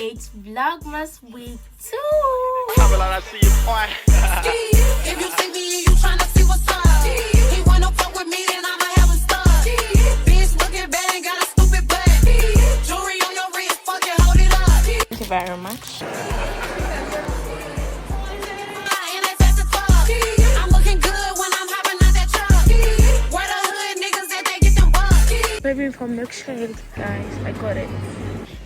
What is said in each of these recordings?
It's Vlogmas Week 2. I see you, boy. If you see me, you tryna see what's up. He wanna fuck with me, then I'ma have a stud. Bitch looking bad, got a stupid butt. Jewelry on your wrist, fucking hold it up. Thank you very much. I'm looking good when I'm hopping out that truck. Where the hood niggas at, they get them bucks. Baby from milkshake, guys. I got it.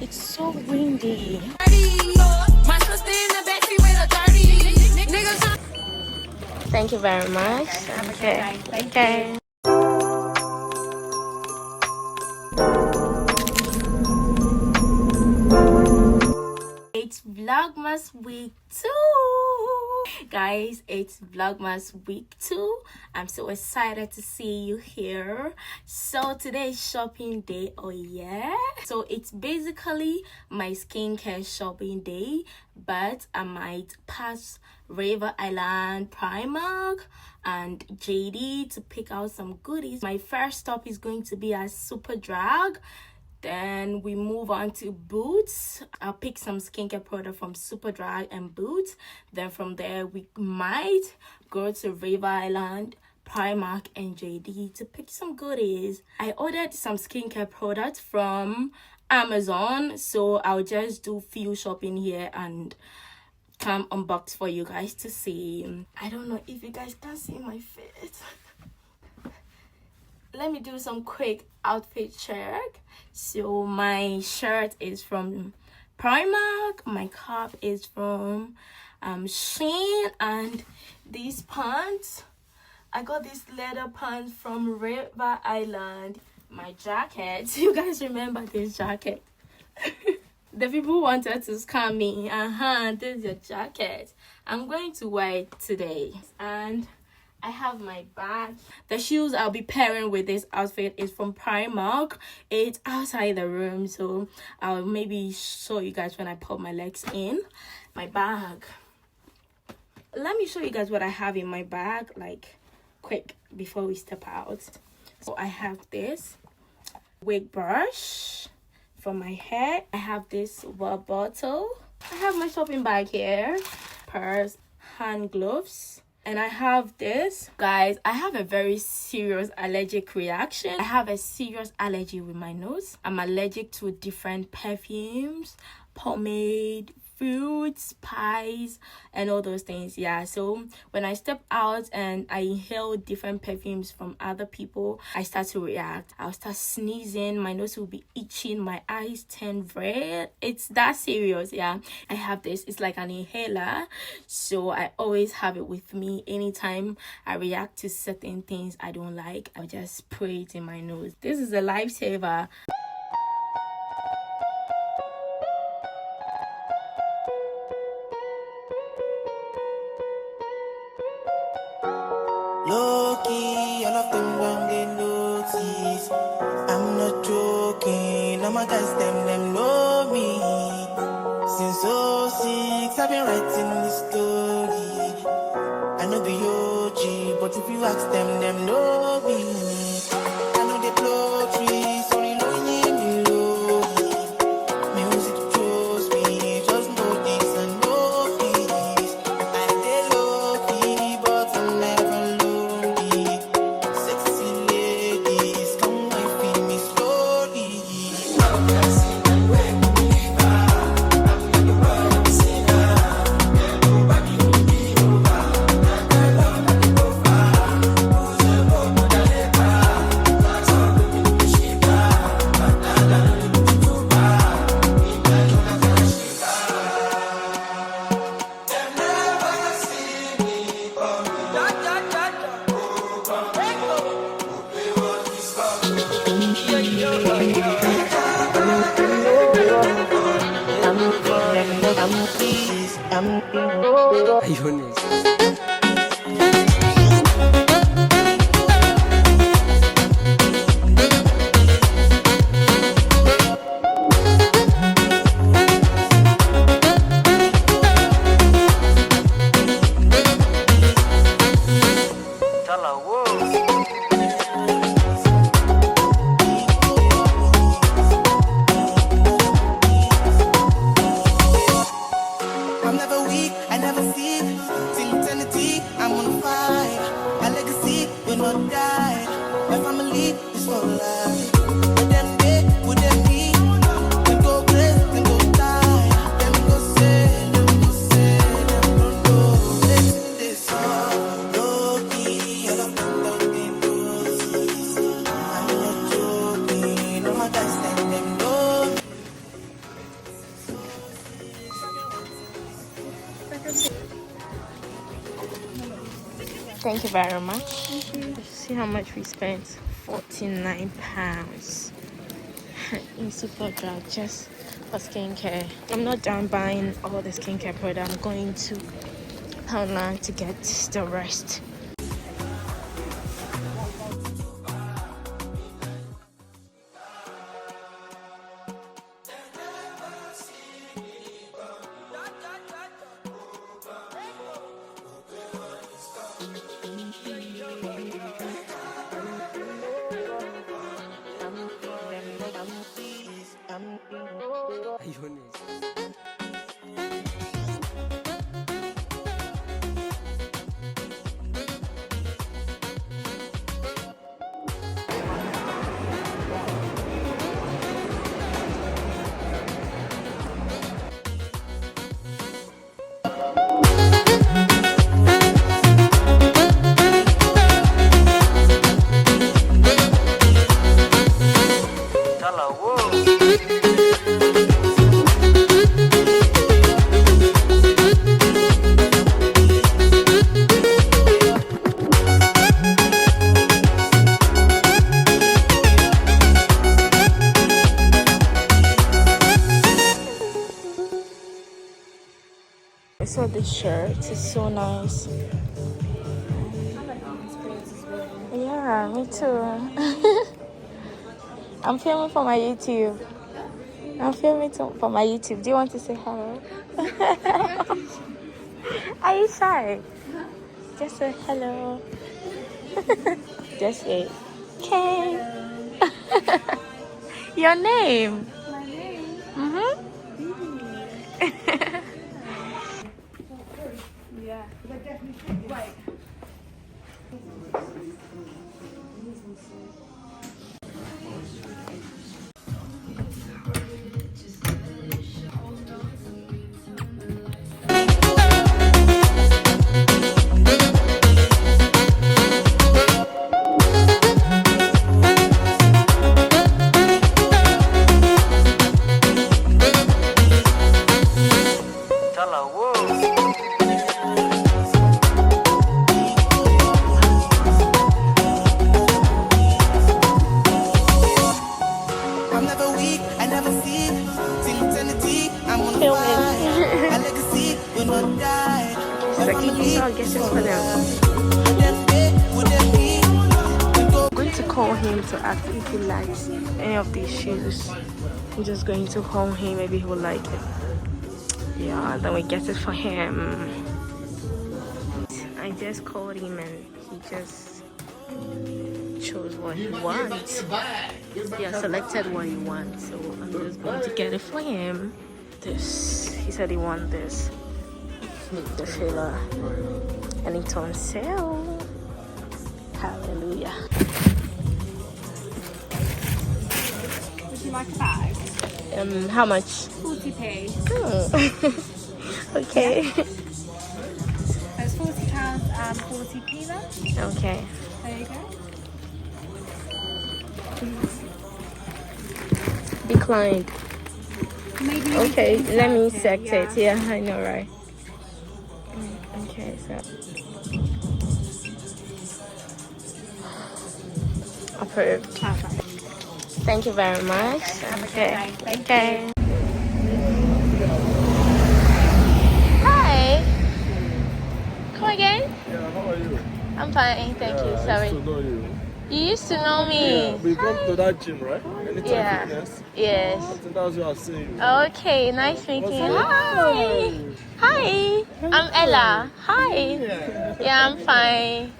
It's so windy. My sister in the backseat with a dirty niggas. Thank you very much. Okay. Okay. It's Vlogmas Week 2. Guys, it's Vlogmas Week 2. I'm so excited to see you here. So today is shopping day. Oh yeah, so it's basically my skincare shopping day, but I might pass River Island, Primark and JD to pick out some goodies. My first stop is going to be at Superdrug. Then we move on to Boots. I'll pick some skincare product from Superdrug and Boots. Then from there, we might go to River Island, Primark and JD to pick some goodies. I ordered some skincare products from Amazon, so I'll just do few shopping here and come unbox for you guys to see. I don't know if you guys can see my face. Let me do some quick outfit check. So my shirt is from Primark, my cap is from Shein, and these pants, I got this leather pants from River Island. My jacket, you guys remember this jacket? The people wanted to scam me. This is your jacket. I'm going to wear it today. And I have my bag. The shoes I'll be pairing with this outfit is from Primark. It's outside the room, so I'll maybe show you guys when I put my legs in. My bag. Let me show you guys what I have in my bag, like quick before we step out. So I have this wig brush for my hair. I have this water bottle. I have my shopping bag here, purse, hand gloves. And I have this. Guys, I have a very serious allergic reaction. I have a serious allergy with my nose. I'm allergic to different perfumes, pomade, fruits, pies, and all those things. Yeah, so when I step out and I inhale different perfumes from other people, I start to react. I'll start sneezing, my nose will be itching, my eyes turn red. It's that serious. Yeah, I have this. It's like an inhaler, so I always have it with me. Anytime I react to certain things I don't like, I'll just spray it in my nose. This is a lifesaver. Low-key, all of them don't they notice. I'm not joking, all my guys, them know me. Since '06, I've been writing this story. I know the OG, but if you ask them know me. I know the poetry, sorry, no, me low. Music chose me, just know this and know this. I stay low-key, but I'm never lonely. Sexy ladies, come and feel me slowly. Ayunis. Thank you very much. See how much we spent? £49 in Superdrug just for skincare. I'm not done buying all the skincare products. I'm going to Poundland to get the rest. I saw this shirt. It's so nice. Yeah, me too. I'm filming for my YouTube. For my YouTube. Do you want to say hello? Are you shy? Just say hello. Just say, okay. Your name? My name? Mm-hmm. Yeah. Right. I'm never weak, I never see. Till eternity, I'm on Filming. fire. A legacy will not die. She's like, you saw, I guess it's for them. I'm going to call him to ask if he likes any of these shoes. I'm just going to call him, maybe he will like it. Yeah, then we get it for him. I just called him and he just chose what he wants. Yeah, selected what he wants, so I'm just going to get it for him. This, he said he wants this, the filler, and it's on sale. Hallelujah. Would you like a bag? How much? 40p. Okay. There's £40 and 40p there. Okay. There you go. Declined. Maybe Okay, you can let me insert set it. Yeah, I know, right? Okay, so approved. Perfect. Thank you very much. Okay. Okay. Hi. Come again? Yeah, how are you? I'm fine, thank you. I Sorry. used to know you. You used to know me. Yeah, we come to that gym, right? Anytime Yeah. Fitness. Yes. I think that's where I've seen you. Okay, nice meeting you. Hi. Hi. I'm Ella. Hi. Yeah, I'm fine.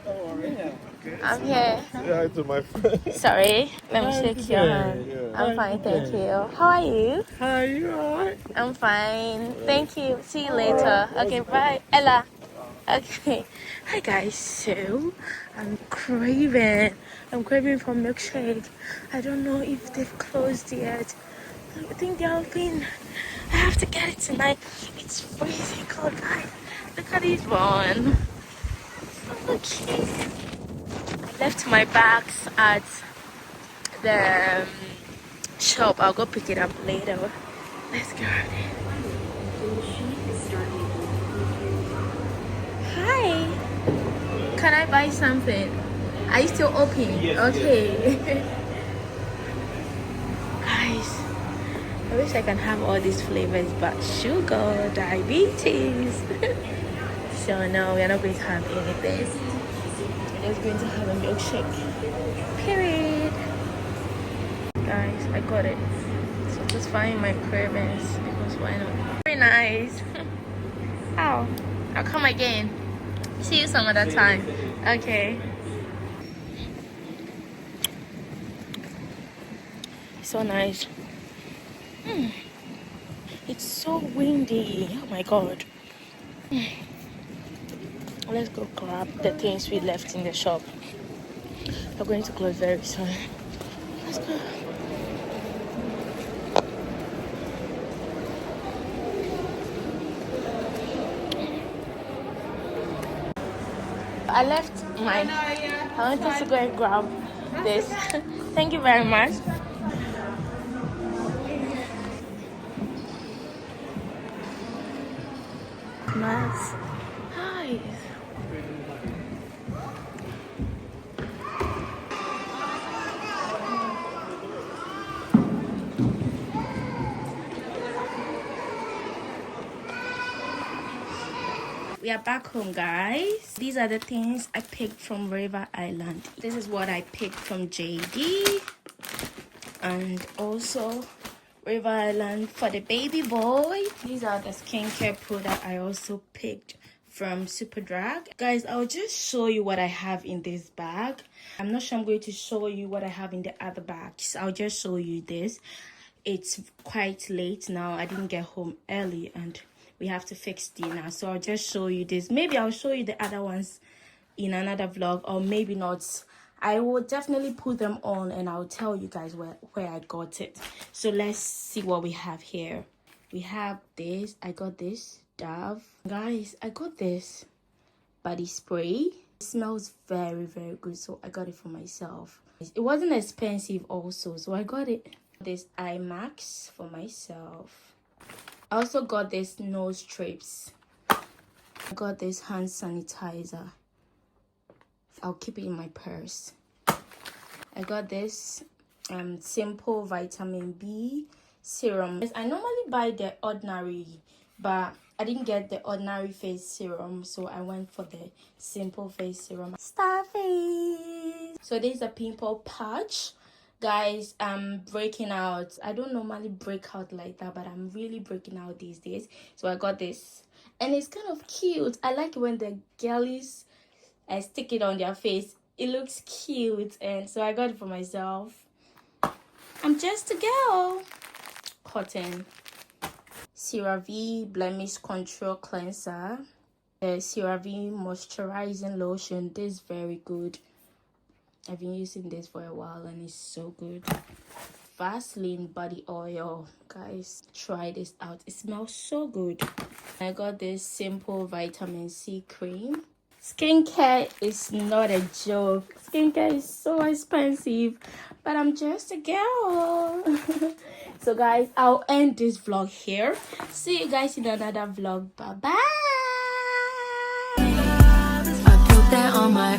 I'm here. Say hi to my friend. Sorry. Let me shake your hand. Yeah. I'm fine, thank you. How are you? Hi, you alright? I'm fine. Thank you. See you later. Okay, bye. Ella. Okay. Hi guys. So I'm craving for milkshake. I don't know if they've closed yet. I think they're open. I have to get it tonight. It's freezing cold, guys. Look at this one. Okay. I left my bags at the shop. I'll go pick it up later. Let's go. Can I buy something? Are you still open? Yes, okay. Yes. Guys, I wish I can have all these flavors, but sugar, diabetes. So no, we are not going to have anything. We're just going to have a milkshake. Period. Guys, I got it. So just find my cravings because why not? Very nice. Ow. I'll come again. See you some other time. Okay. So nice. It's so windy. Oh my god. Let's go grab the things we left in the shop. We're going to close very soon. Let's go. I left my. I wanted to go and grab this. Thank you very much. Nice. Hi. We are back home, guys. These are the things I picked from River Island. This is what I picked from JD. And also River Island for the baby boy. These are the skincare product I also picked from Superdrag. Guys, I'll just show you what I have in this bag. I'm not sure I'm going to show you what I have in the other bags. I'll just show you this. It's quite late now. I didn't get home early and we have to fix dinner, so I'll just show you this. Maybe I'll show you the other ones in another vlog, or maybe not. I will definitely put them on and I'll tell you guys where I got it. So let's see what we have here. We have this. I got this Dove. Guys, I got this body spray. It smells very, very good, so I got it for myself. It wasn't expensive also, so I got it. This eye max for myself. I also got this nose strips. I got this hand sanitizer. I'll keep it in my purse. I got this simple vitamin B serum. I normally buy the ordinary, but I didn't get the ordinary face serum, so I went for the simple face serum. Starface. So this is a pimple patch. Guys, I'm breaking out. I don't normally break out like that, but I'm really breaking out these days. So I got this. And it's kind of cute. I like when the girlies stick it on their face. It looks cute. And so I got it for myself. I'm just a girl. Cotton. CeraVe Blemish Control Cleanser. The CeraVe Moisturizing Lotion. This is very good. I've been using this for a while and it's so good. Vaseline body oil. Guys, try this out. It smells so good. I got this simple vitamin C cream. Skincare is not a joke. Skincare is so expensive, but I'm just a girl. So guys, I'll end this vlog here. See you guys in another vlog. Bye bye. I put that on my